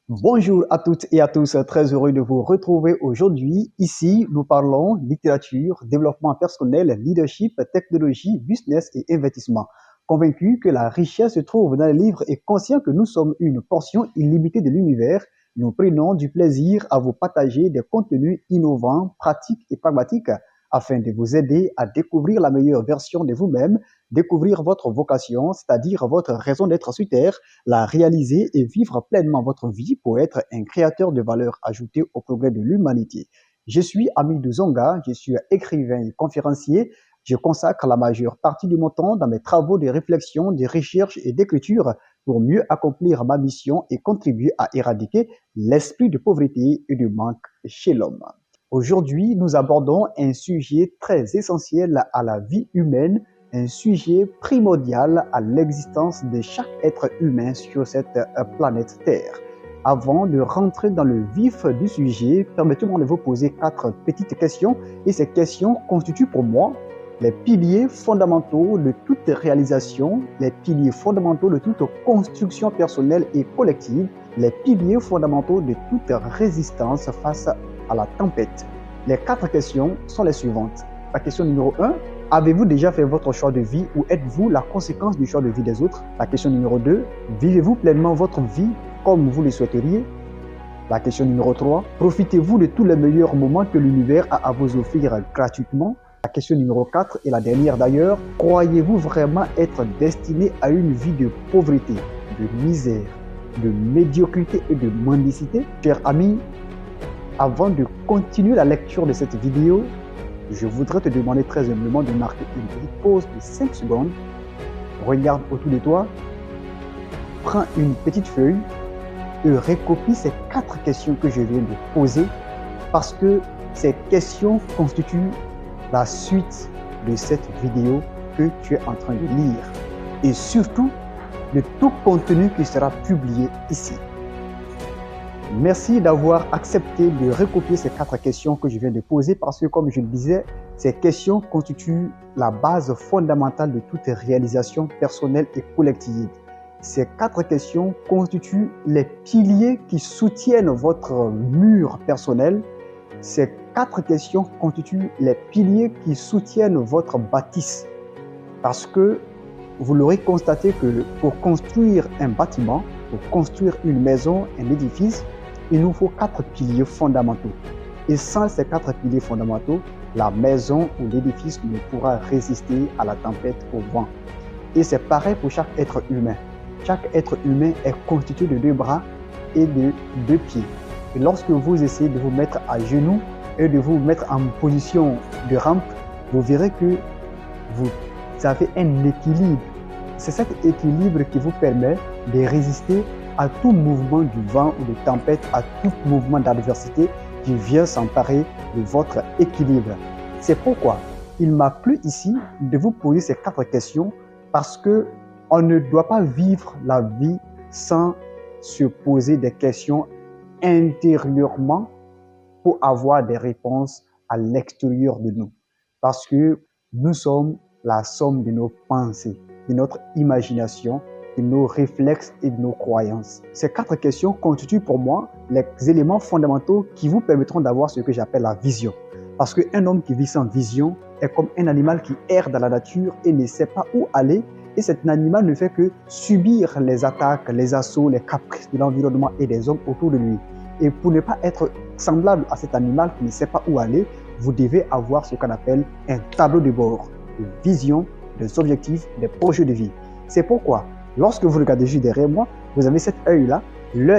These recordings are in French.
Bonjour à toutes et à tous, très heureux de vous retrouver aujourd'hui. Ici, nous parlons littérature, développement personnel, leadership, technologie, business et investissement. Convaincu que la richesse se trouve dans les livres et conscient que nous sommes une portion illimitée de l'univers, nous prenons du plaisir à vous partager des contenus innovants, pratiques et pragmatiques afin de vous aider à découvrir la meilleure version de vous-même, découvrir votre vocation, c'est-à-dire votre raison d'être sur Terre, la réaliser et vivre pleinement votre vie pour être un créateur de valeur ajoutée au progrès de l'humanité. Je suis Amidou Zonga, je suis écrivain et conférencier. Je consacre la majeure partie de mon temps dans mes travaux de réflexion, de recherche et d'écriture pour mieux accomplir ma mission et contribuer à éradiquer l'esprit de pauvreté et de manque chez l'homme. Aujourd'hui, nous abordons un sujet très essentiel à la vie humaine, un sujet primordial à l'existence de chaque être humain sur cette planète Terre. Avant de rentrer dans le vif du sujet, permettez-moi de vous poser 4 petites questions et ces questions constituent pour moi les piliers fondamentaux de toute réalisation, les piliers fondamentaux de toute construction personnelle et collective, les piliers fondamentaux de toute résistance face à la tempête. Les 4 questions sont les suivantes. La question numéro 1, avez-vous déjà fait votre choix de vie ou êtes-vous la conséquence du choix de vie des autres? La question numéro 2, vivez-vous pleinement votre vie comme vous le souhaiteriez? La question numéro 3, profitez-vous de tous les meilleurs moments que l'univers a à vous offrir gratuitement? La question numéro 4 et la dernière d'ailleurs, croyez-vous vraiment être destiné à une vie de pauvreté, de misère, de médiocrité et de mendicité? Chers amis, avant de continuer la lecture de cette vidéo, je voudrais te demander très humblement de marquer une petite pause de 5 secondes. Regarde autour de toi, prends une petite feuille et recopie ces 4 questions que je viens de poser parce que ces questions constituent la suite de cette vidéo que tu es en train de lire et surtout de tout contenu qui sera publié ici. Merci d'avoir accepté de recopier ces 4 questions que je viens de poser parce que, comme je le disais, ces questions constituent la base fondamentale de toute réalisation personnelle et collective. Ces 4 questions constituent les piliers qui soutiennent votre mur personnel. Ces 4 questions constituent les piliers qui soutiennent votre bâtisse. Parce que vous l'aurez constaté que pour construire un bâtiment, pour construire une maison, un édifice, il nous faut 4 piliers fondamentaux. Et sans ces 4 piliers fondamentaux, la maison ou l'édifice ne pourra résister à la tempête, au vent. Et c'est pareil pour chaque être humain. Chaque être humain est constitué de 2 bras et de 2 pieds. Et lorsque vous essayez de vous mettre à genoux et de vous mettre en position de rampe, vous verrez que vous avez un équilibre. C'est cet équilibre qui vous permet de résister à tout mouvement du vent ou de tempête, à tout mouvement d'adversité qui vient s'emparer de votre équilibre. C'est pourquoi il m'a plu ici de vous poser ces 4 questions parce que on ne doit pas vivre la vie sans se poser des questions intérieurement pour avoir des réponses à l'extérieur de nous. Parce que nous sommes la somme de nos pensées, de notre imagination, de nos réflexes et de nos croyances. Ces 4 questions constituent pour moi les éléments fondamentaux qui vous permettront d'avoir ce que j'appelle la vision. Parce qu'un homme qui vit sans vision est comme un animal qui erre dans la nature et ne sait pas où aller. Et cet animal ne fait que subir les attaques, les assauts, les caprices de l'environnement et des hommes autour de lui. Et pour ne pas être semblable à cet animal qui ne sait pas où aller, vous devez avoir ce qu'on appelle un tableau de bord, de vision, des objectifs, des projets de vie. C'est pourquoi lorsque vous regardez juste derrière moi, vous avez cet œil-là.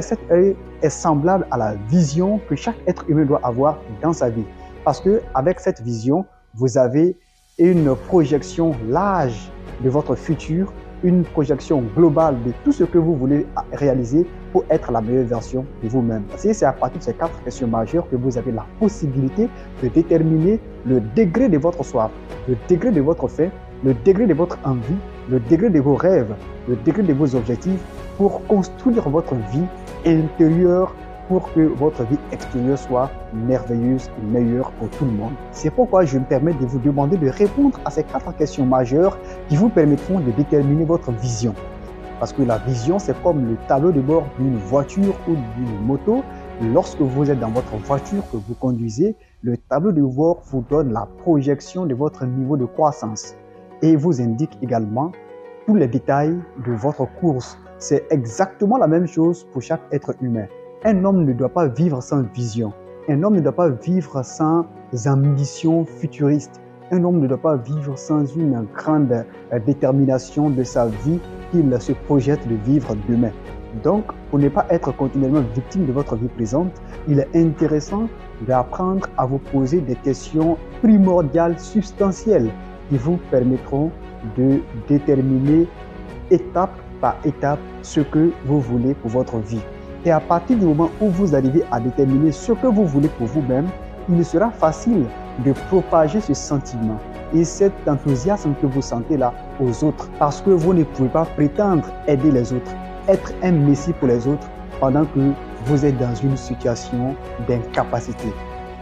Cet œil est semblable à la vision que chaque être humain doit avoir dans sa vie. Parce qu'avec cette vision, vous avez une projection large de votre futur, une projection globale de tout ce que vous voulez réaliser pour être la meilleure version de vous-même. C'est à partir de ces 4 questions majeures que vous avez la possibilité de déterminer le degré de votre soif, le degré de votre faim, le degré de votre envie, le degré de vos rêves, le degré de vos objectifs pour construire votre vie intérieure pour que votre vie extérieure soit merveilleuse et meilleure pour tout le monde. C'est pourquoi je me permets de vous demander de répondre à ces 4 questions majeures qui vous permettront de déterminer votre vision. Parce que la vision, c'est comme le tableau de bord d'une voiture ou d'une moto. Lorsque vous êtes dans votre voiture que vous conduisez, le tableau de bord vous donne la projection de votre niveau de croissance et vous indique également tous les détails de votre course. C'est exactement la même chose pour chaque être humain. Un homme ne doit pas vivre sans vision. Un homme ne doit pas vivre sans ambition futuriste. Un homme ne doit pas vivre sans une grande détermination de sa vie qu'il se projette de vivre demain. Donc, pour ne pas être continuellement victime de votre vie présente, il est intéressant d'apprendre à vous poser des questions primordiales, substantielles, qui vous permettront de déterminer étape par étape ce que vous voulez pour votre vie. Et à partir du moment où vous arrivez à déterminer ce que vous voulez pour vous-même, il sera facile de propager ce sentiment et cet enthousiasme que vous sentez là aux autres, parce que vous ne pouvez pas prétendre aider les autres, être un messie pour les autres pendant que vous êtes dans une situation d'incapacité,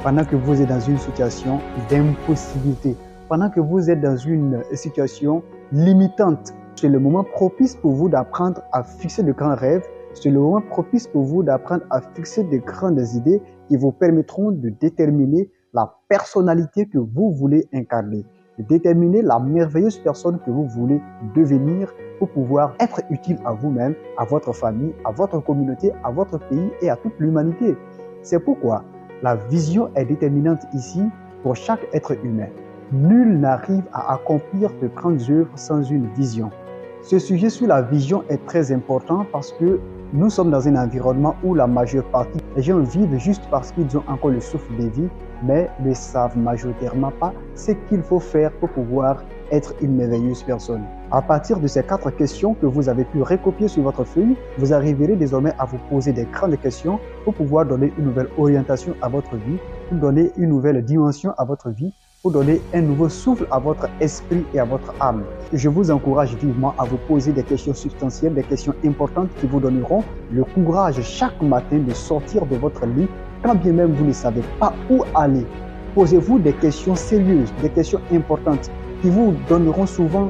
pendant que vous êtes dans une situation d'impossibilité, pendant que vous êtes dans une situation limitante. C'est le moment propice pour vous d'apprendre à fixer de grands rêves. C'est le moment propice pour vous d'apprendre à fixer de grandes idées qui vous permettront de déterminer la personnalité que vous voulez incarner, de déterminer la merveilleuse personne que vous voulez devenir pour pouvoir être utile à vous-même, à votre famille, à votre communauté, à votre pays et à toute l'humanité. C'est pourquoi la vision est déterminante ici pour chaque être humain. Nul n'arrive à accomplir de grandes œuvres sans une vision. Ce sujet sur la vision est très important parce que nous sommes dans un environnement où la majeure partie des gens vivent juste parce qu'ils ont encore le souffle de vie, mais ne savent majoritairement pas ce qu'il faut faire pour pouvoir être une merveilleuse personne. À partir de ces 4 questions que vous avez pu recopier sur votre feuille, vous arriverez désormais à vous poser des grandes questions pour pouvoir donner une nouvelle orientation à votre vie, pour donner une nouvelle dimension à votre vie, pour donner un nouveau souffle à votre esprit et à votre âme. Je vous encourage vivement à vous poser des questions substantielles, des questions importantes qui vous donneront le courage chaque matin de sortir de votre lit, quand bien même vous ne savez pas où aller. Posez-vous des questions sérieuses, des questions importantes qui vous donneront souvent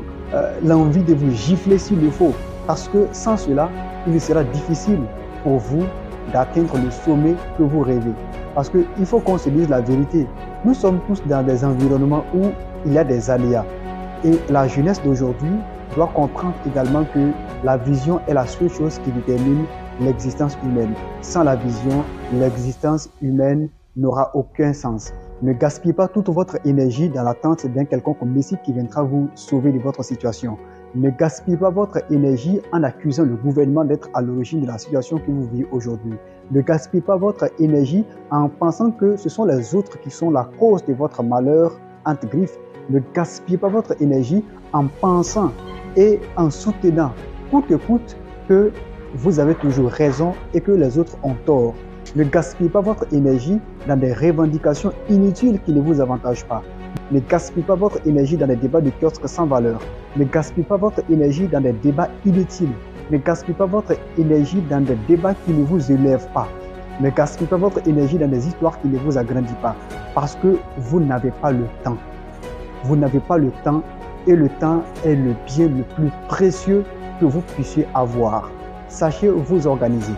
l'envie de vous gifler s'il le faut. Parce que sans cela, il sera difficile pour vous d'atteindre le sommet que vous rêvez. Parce qu'il faut qu'on se dise la vérité. Nous sommes tous dans des environnements où il y a des aléas. Et la jeunesse d'aujourd'hui doit comprendre également que la vision est la seule chose qui détermine l'existence humaine. Sans la vision, l'existence humaine n'aura aucun sens. Ne gaspillez pas toute votre énergie dans l'attente d'un quelconque messie qui viendra vous sauver de votre situation. Ne gaspillez pas votre énergie en accusant le gouvernement d'être à l'origine de la situation que vous vivez aujourd'hui. Ne gaspillez pas votre énergie en pensant que ce sont les autres qui sont la cause de votre malheur, entre griffes. Ne gaspillez pas votre énergie en pensant et en soutenant coûte que coûte que vous avez toujours raison et que les autres ont tort. Ne gaspillez pas votre énergie dans des revendications inutiles qui ne vous avantagent pas. Ne gaspillez pas votre énergie dans des débats de kiosque sans valeur. Ne gaspillez pas votre énergie dans des débats inutiles. Ne gaspillez pas votre énergie dans des débats qui ne vous élèvent pas. Ne gaspillez pas votre énergie dans des histoires qui ne vous agrandissent pas. Parce que vous n'avez pas le temps. Vous n'avez pas le temps et le temps est le bien le plus précieux que vous puissiez avoir. Sachez vous organiser.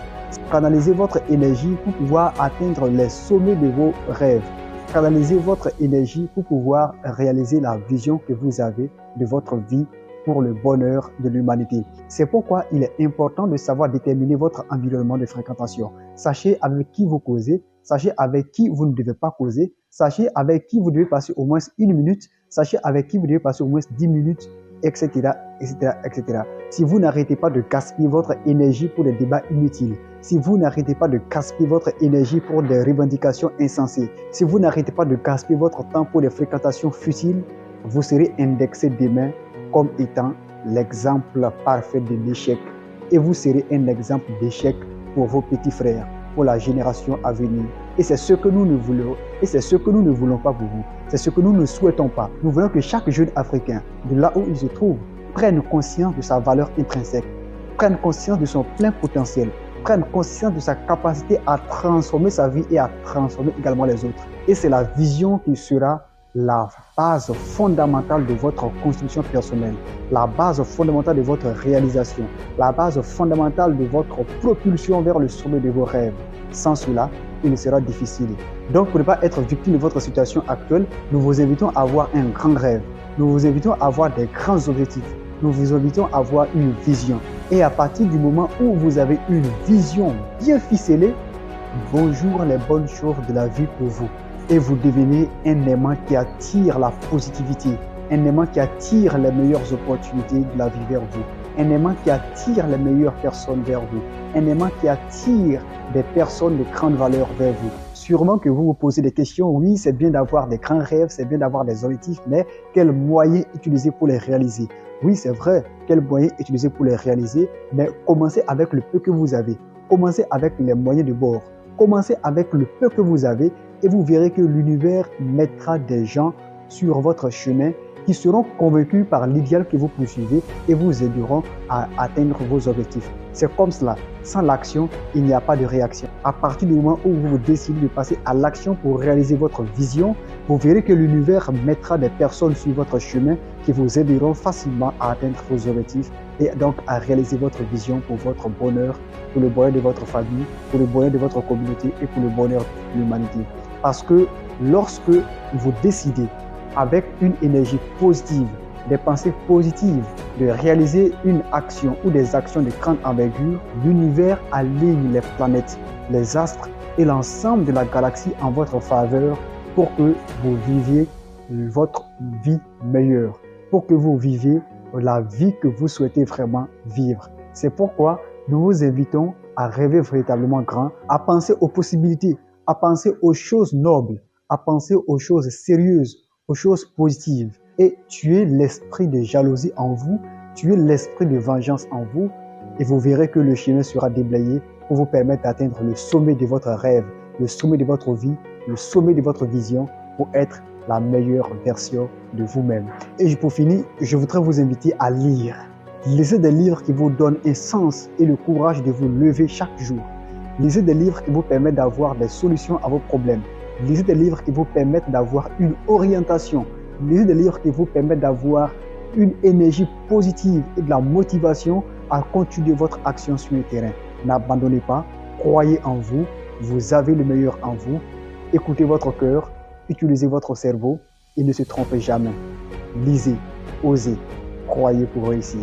Canalisez votre énergie pour pouvoir atteindre les sommets de vos rêves. Canalisez votre énergie pour pouvoir réaliser la vision que vous avez de votre vie pour le bonheur de l'humanité. C'est pourquoi il est important de savoir déterminer votre environnement de fréquentation. Sachez avec qui vous causez, sachez avec qui vous ne devez pas causer, sachez avec qui vous devez passer au moins 1 minute, sachez avec qui vous devez passer au moins 10 minutes, etc., etc., etc. Si vous n'arrêtez pas de gaspiller votre énergie pour des débats inutiles, si vous n'arrêtez pas de gaspiller votre énergie pour des revendications insensées, si vous n'arrêtez pas de gaspiller votre temps pour des fréquentations futiles, vous serez indexé demain comme étant l'exemple parfait de l'échec. Et vous serez un exemple d'échec pour vos petits frères, pour la génération à venir. Et c'est ce que nous ne voulons, et c'est ce que nous ne voulons pas pour vous. C'est ce que nous ne souhaitons pas. Nous voulons que chaque jeune Africain, de là où il se trouve, prenne conscience de sa valeur intrinsèque, prenne conscience de son plein potentiel, prenne conscience de sa capacité à transformer sa vie et à transformer également les autres. Et c'est la vision qui sera la base fondamentale de votre construction personnelle, la base fondamentale de votre réalisation, la base fondamentale de votre propulsion vers le sommet de vos rêves. Sans cela, il sera difficile. Donc, pour ne pas être victime de votre situation actuelle, nous vous invitons à avoir un grand rêve. Nous vous invitons à avoir des grands objectifs. Nous vous invitons à avoir une vision. Et à partir du moment où vous avez une vision bien ficelée, bonjour les bonnes choses de la vie pour vous. Et vous devenez un aimant qui attire la positivité, un aimant qui attire les meilleures opportunités de la vie vers vous, un aimant qui attire les meilleures personnes vers vous, un aimant qui attire des personnes de grande valeur vers vous. Sûrement que vous vous posez des questions, oui, c'est bien d'avoir des grands rêves, c'est bien d'avoir des objectifs, mais quels moyens utiliser pour les réaliser? Oui, c'est vrai, quels moyens utiliser pour les réaliser, mais commencez avec le peu que vous avez, commencez avec les moyens de bord, commencez avec le peu que vous avez et vous verrez que l'univers mettra des gens sur votre chemin qui seront convaincus par l'idéal que vous poursuivez et vous aideront à atteindre vos objectifs. C'est comme cela. Sans l'action, il n'y a pas de réaction. À partir du moment où vous décidez de passer à l'action pour réaliser votre vision, vous verrez que l'univers mettra des personnes sur votre chemin qui vous aideront facilement à atteindre vos objectifs et donc à réaliser votre vision pour votre bonheur, pour le bonheur de votre famille, pour le bonheur de votre communauté et pour le bonheur de l'humanité. Parce que lorsque vous décidez avec une énergie positive, des pensées positives, de réaliser une action ou des actions de grande envergure, l'univers aligne les planètes, les astres et l'ensemble de la galaxie en votre faveur pour que vous viviez votre vie meilleure, pour que vous viviez la vie que vous souhaitez vraiment vivre. C'est pourquoi nous vous invitons à rêver véritablement grand, à penser aux possibilités, à penser aux choses nobles, à penser aux choses sérieuses, aux choses positives et tuer l'esprit de jalousie en vous, tuer l'esprit de vengeance en vous et vous verrez que le chemin sera déblayé pour vous permettre d'atteindre le sommet de votre rêve, le sommet de votre vie, le sommet de votre vision pour être la meilleure version de vous-même. Et pour finir, je voudrais vous inviter à lire. Lisez des livres qui vous donnent un sens et le courage de vous lever chaque jour. Lisez des livres qui vous permettent d'avoir des solutions à vos problèmes. Lisez des livres qui vous permettent d'avoir une orientation. Lisez des livres qui vous permettent d'avoir une énergie positive et de la motivation à continuer votre action sur le terrain. N'abandonnez pas, croyez en vous, vous avez le meilleur en vous. Écoutez votre cœur, utilisez votre cerveau et ne se trompez jamais. Lisez, osez, croyez pour réussir.